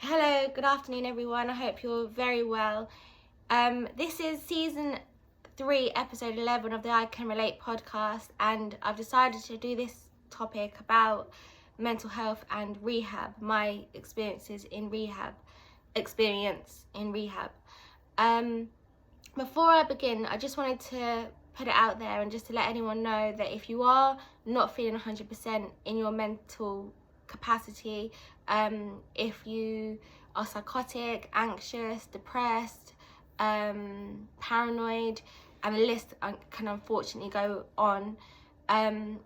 Hello, good afternoon everyone. I hope you're very well. This is season 3, episode 11 of the I Can Relate podcast, and I've decided to do this topic about mental health and rehab, my experience in rehab. Before I begin, I just wanted to put it out there and just to let anyone know that if you are not feeling 100% in your mental capacity, if you are psychotic, anxious, depressed, paranoid, and the list can unfortunately go on.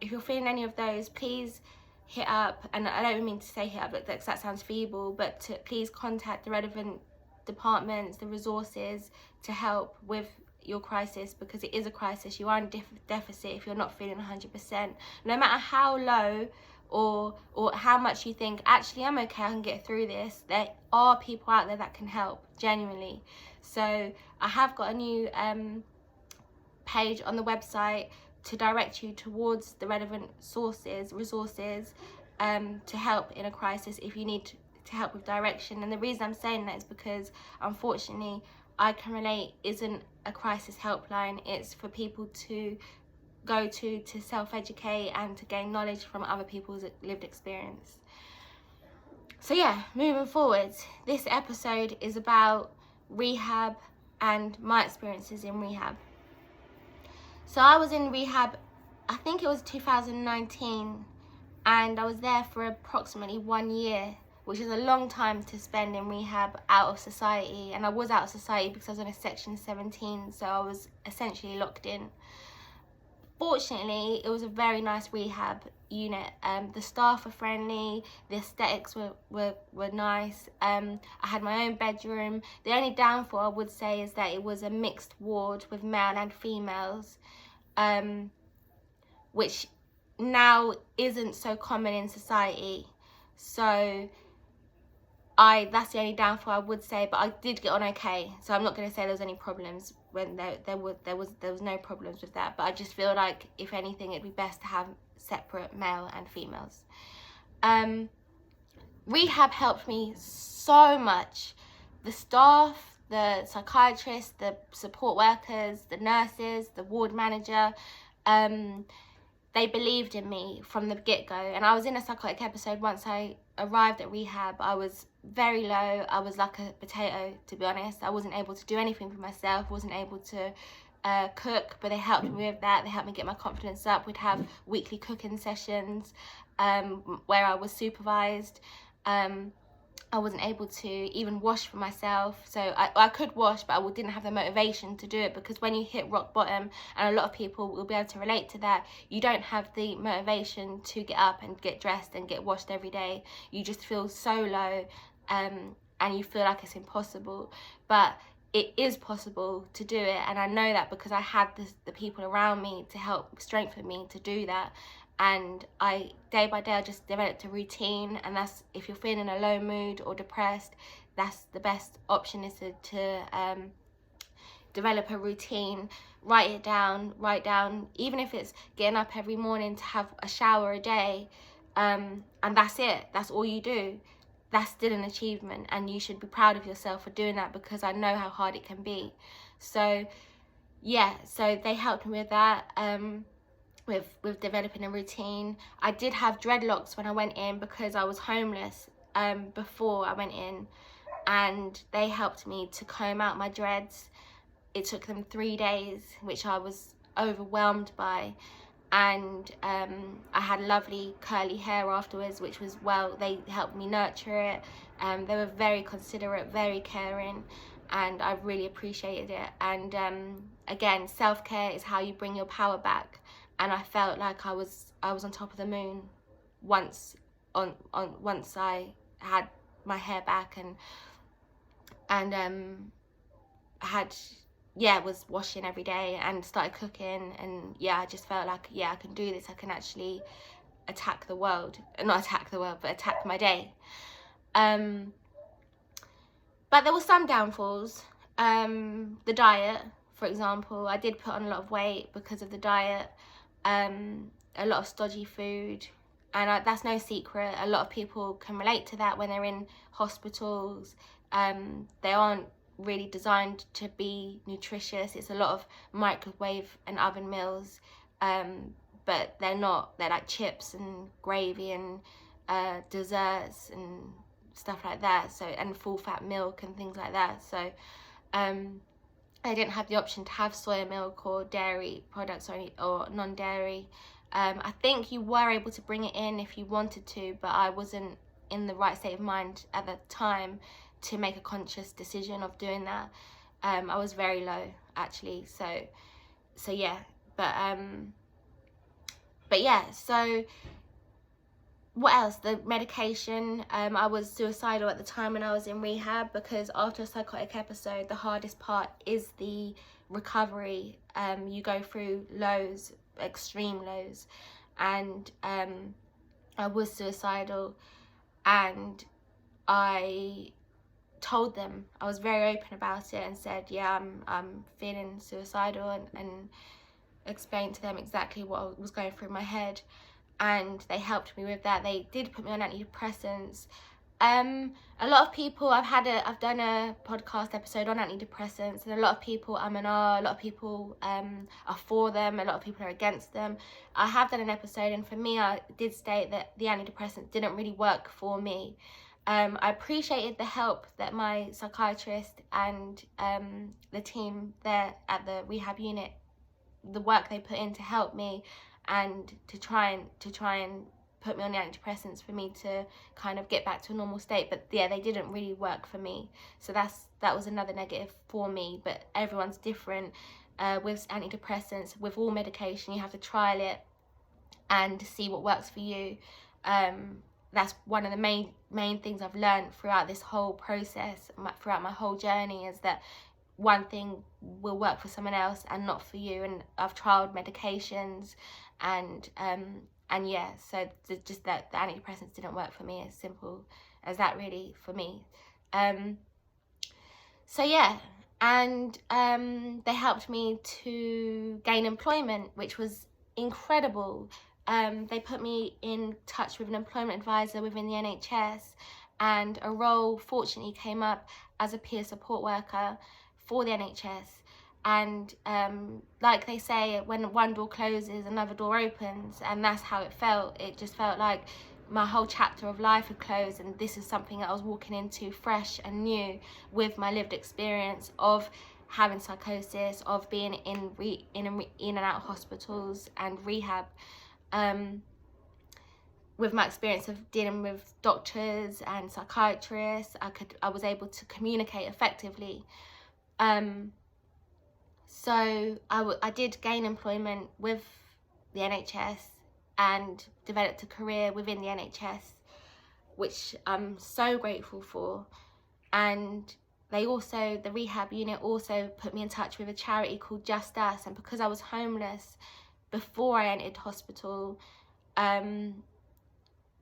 If you're feeling any of those, please hit up, and I don't mean to say hit up, that sounds feeble, but please contact the relevant departments, the resources to help with your crisis, because it is a crisis. You are in deficit if you're not feeling 100%. No matter how low or how much you think, actually I'm okay, I can get through this, there are people out there that can help, genuinely. So I have got a new page on the website to direct you towards the relevant resources to help in a crisis if you need to help with direction. And the reason I'm saying that is because, unfortunately, I Can Relate isn't a crisis helpline. It's for people to go to self-educate and to gain knowledge from other people's lived experience. So yeah, moving forward, this episode is about rehab and my experiences in rehab. So I was in rehab, I think it was 2019, and I was there for approximately 1 year, which is a long time to spend in rehab out of society. And I was out of society because I was on a section 17, so I was essentially locked in. Fortunately, it was a very nice rehab unit. The staff were friendly, the aesthetics were nice. I had my own bedroom. The only downfall I would say is that it was a mixed ward with male and females, which now isn't so common in society. So that's the only downfall I would say, but I did get on okay. So I'm not going to say there was any problems when there was no problems with that. But I just feel like, if anything, it'd be best to have separate male and females. Rehab helped me so much. The staff, the psychiatrists, the support workers, the nurses, the ward manager, they believed in me from the get-go. And I was in a psychotic episode once I arrived at rehab. I was very low. I was like a potato, to be honest. I wasn't able to do anything for myself. Wasn't able to cook, but they helped me with that. They helped me get my confidence up. We'd have weekly cooking sessions where I was supervised. I wasn't able to even wash for myself. So I could wash, but I didn't have the motivation to do it, because when you hit rock bottom, and a lot of people will be able to relate to that, you don't have the motivation to get up and get dressed and get washed every day. You just feel so low, and you feel like it's impossible. But it is possible to do it, and I know that because I had the people around me to help strengthen me to do that. And day by day, I just developed a routine. And that's, if you're feeling a low mood or depressed, that's the best option, is to develop a routine. Write down, even if it's getting up every morning to have a shower a day, and that's it, that's all you do. That's still an achievement, and you should be proud of yourself for doing that, because I know how hard it can be. So yeah, so they helped me with that. With developing a routine. I did have dreadlocks when I went in, because I was homeless before I went in, and they helped me to comb out my dreads. It took them 3 days, which I was overwhelmed by, and I had lovely curly hair afterwards, which was, well, they helped me nurture it. They were very considerate, very caring, and I really appreciated it. And again, self-care is how you bring your power back. And I felt like I was on top of the moon once I had my hair back, and was washing every day and started cooking. And yeah, I just felt like, yeah, I can do this. I can actually attack the world. Not attack the world, but attack my day. But there were some downfalls. The diet, for example, I did put on a lot of weight because of the diet. A lot of stodgy food, And that's no secret. A lot of people can relate to that when they're in hospitals. They aren't really designed to be nutritious. It's a lot of microwave and oven meals, but they're not. They're like chips and gravy and desserts and stuff like that. So, and full fat milk and things like that. So I didn't have the option to have soya milk or dairy products or non-dairy. I think you were able to bring it in if you wanted to, but I wasn't in the right state of mind at the time to make a conscious decision of doing that. I was very low, actually. So yeah, but yeah. So what else? The medication. I was suicidal at the time when I was in rehab, because after a psychotic episode, the hardest part is the recovery. You go through lows, extreme lows, and I was suicidal, and I told them, I was very open about it and said, yeah, I'm feeling suicidal, and explained to them exactly what was going through my head, and they helped me with that. They did put me on antidepressants. A lot of people, I've done a podcast episode on antidepressants, and a lot of people a lot of people are for them, a lot of people are against them. I have done an episode, and for me, I did state that the antidepressants didn't really work for me. I appreciated the help that my psychiatrist and the team there at the rehab unit, the work they put in to help me and to try and put me on the antidepressants for me to kind of get back to a normal state. But yeah, they didn't really work for me, so that was another negative for me. But everyone's different with antidepressants. With all medication, you have to trial it and see what works for you. That's one of the main things I've learned throughout this whole process, throughout my whole journey, is that one thing will work for someone else and not for you. And I've tried medications, and yeah, so just that the antidepressants didn't work for me, as simple as that, really, for me. So yeah, and they helped me to gain employment, which was incredible. They put me in touch with an employment advisor within the NHS, and a role fortunately came up as a peer support worker for the NHS. And like they say, when one door closes, another door opens, and that's how it felt. It just felt like my whole chapter of life had closed, and this is something that I was walking into fresh and new, with my lived experience of having psychosis, of being in and out of hospitals and rehab, with my experience of dealing with doctors and psychiatrists. I was able to communicate effectively. So I did gain employment with the NHS and developed a career within the NHS, which I'm so grateful for. And the rehab unit also put me in touch with a charity called Just Us. And because I was homeless before I entered hospital,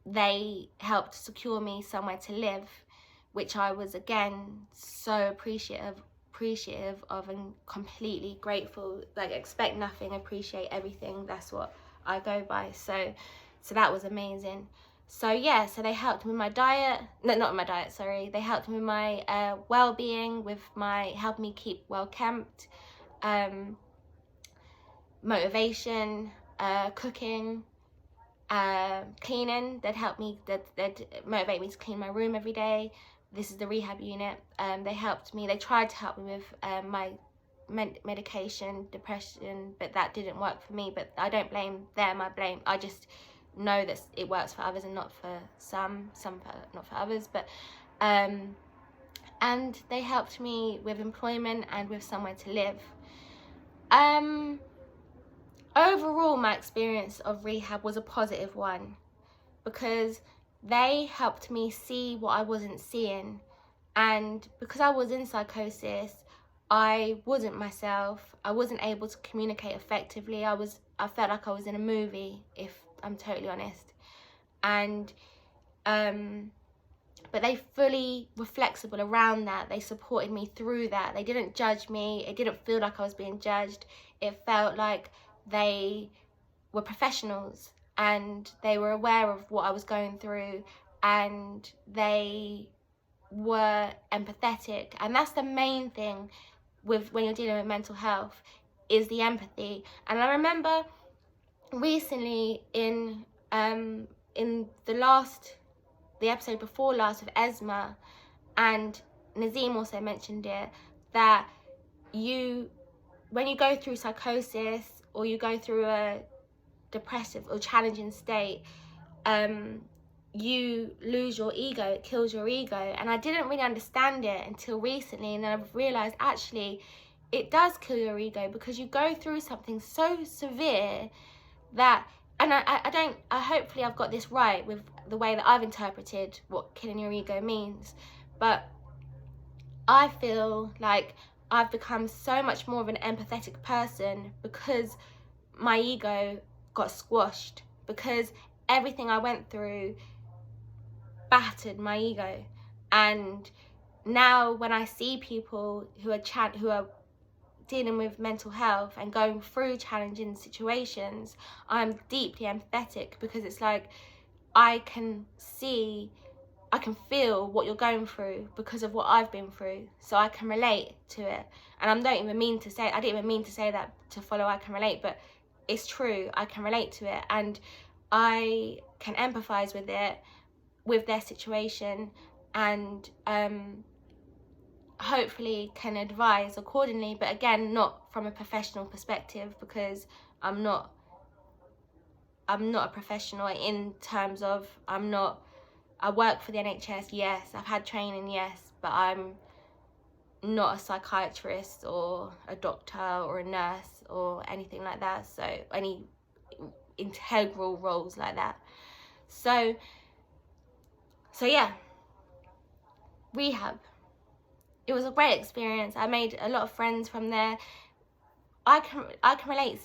they helped secure me somewhere to live, which I was, again, so appreciative of and completely grateful. Like, expect nothing, appreciate everything. That's what I go by. So that was amazing. So yeah, so they helped me with my diet. No, not my diet, sorry. They helped me with my well-being, with helping me keep well kept, motivation, cooking, cleaning. They'd motivate me to clean my room every day. This is the rehab unit. They tried to help me with my medication, depression, but that didn't work for me. But I don't blame them. I just know that it works for others and not for some not for others. But and they helped me with employment and with somewhere to live. Overall, my experience of rehab was a positive one, because they helped me see what I wasn't seeing. And because I was in psychosis, I wasn't myself. I wasn't able to communicate effectively. I felt like I was in a movie, if I'm totally honest. And but they fully were flexible around that. They supported me through that. They didn't judge me. It didn't feel like I was being judged. It felt like they were professionals, and they were aware of what I was going through, and they were empathetic. And that's the main thing with when you're dealing with mental health, is the empathy. And I remember recently in the episode before last with Esma, and Nazim also mentioned it, that when you go through psychosis or you go through a depressive or challenging state, you lose your ego, it kills your ego. And I didn't really understand it until recently, and then I've realised actually it does kill your ego, because you go through something so severe that, and I hopefully I've got this right with the way that I've interpreted what killing your ego means, but I feel like I've become so much more of an empathetic person because my ego got squashed, because everything I went through battered my ego. And now when I see people who are dealing with mental health and going through challenging situations, I'm deeply empathetic, because it's like I can feel what you're going through because of what I've been through, so I can relate to it. And I didn't even mean to say that to follow I can relate, but it's true, I can relate to it, and I can empathize with it, with their situation, and hopefully can advise accordingly, but again, not from a professional perspective, because I'm not a professional in terms of I work for the NHS, yes, I've had training, yes, but I'm not a psychiatrist or a doctor or a nurse or anything like that, so any integral roles like that. So yeah, rehab, it was a great experience. I made a lot of friends from there. I can relate,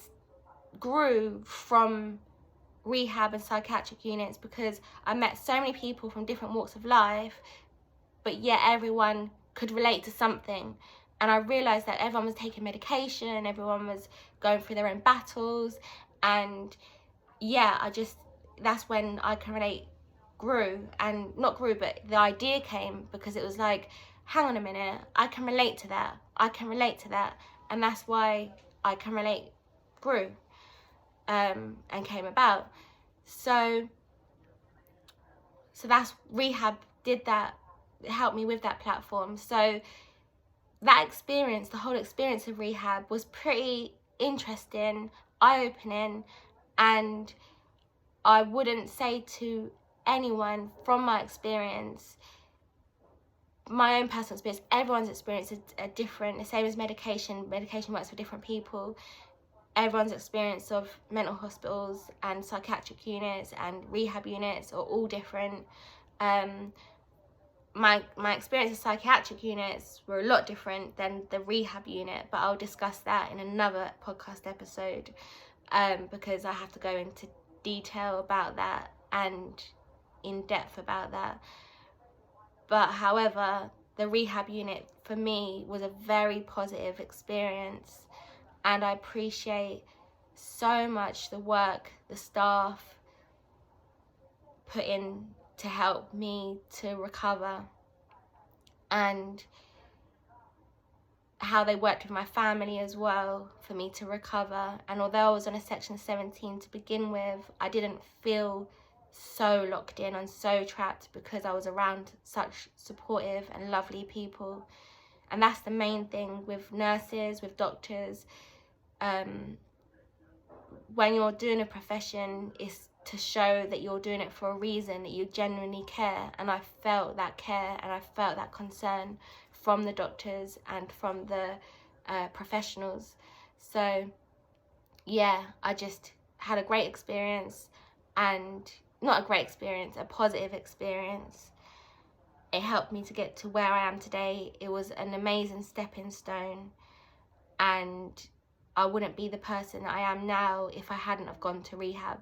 grew from rehab and psychiatric units, because I met so many people from different walks of life, but yet everyone could relate to something. And I realised that everyone was taking medication, everyone was going through their own battles, and yeah, that's when I Can Relate grew, and not grew, but the idea came, because it was like, hang on a minute, I can relate to that, and that's why I Can Relate grew and came about. So that's, rehab did that, it helped me with that platform. So that experience, the whole experience of rehab, was pretty interesting, eye-opening, and I wouldn't say to anyone from my experience, my own personal experience, everyone's experience is different, the same as medication works for different people. Everyone's experience of mental hospitals and psychiatric units and rehab units are all different. My experience of psychiatric units were a lot different than the rehab unit, but I'll discuss that in another podcast episode, because I have to go into detail about that and in depth about that. But however, the rehab unit for me was a very positive experience, and I appreciate so much the work the staff put in to help me to recover, and how they worked with my family as well for me to recover. And although I was on a Section 17 to begin with, I didn't feel so locked in and so trapped, because I was around such supportive and lovely people. And that's the main thing with nurses, with doctors. When you're doing a profession, is to show that you're doing it for a reason, that you genuinely care. And I felt that care, and I felt that concern from the doctors and from the professionals. So yeah, I just had a great experience, and not a great experience, a positive experience. It helped me to get to where I am today. It was an amazing stepping stone, and I wouldn't be the person that I am now if I hadn't have gone to rehab.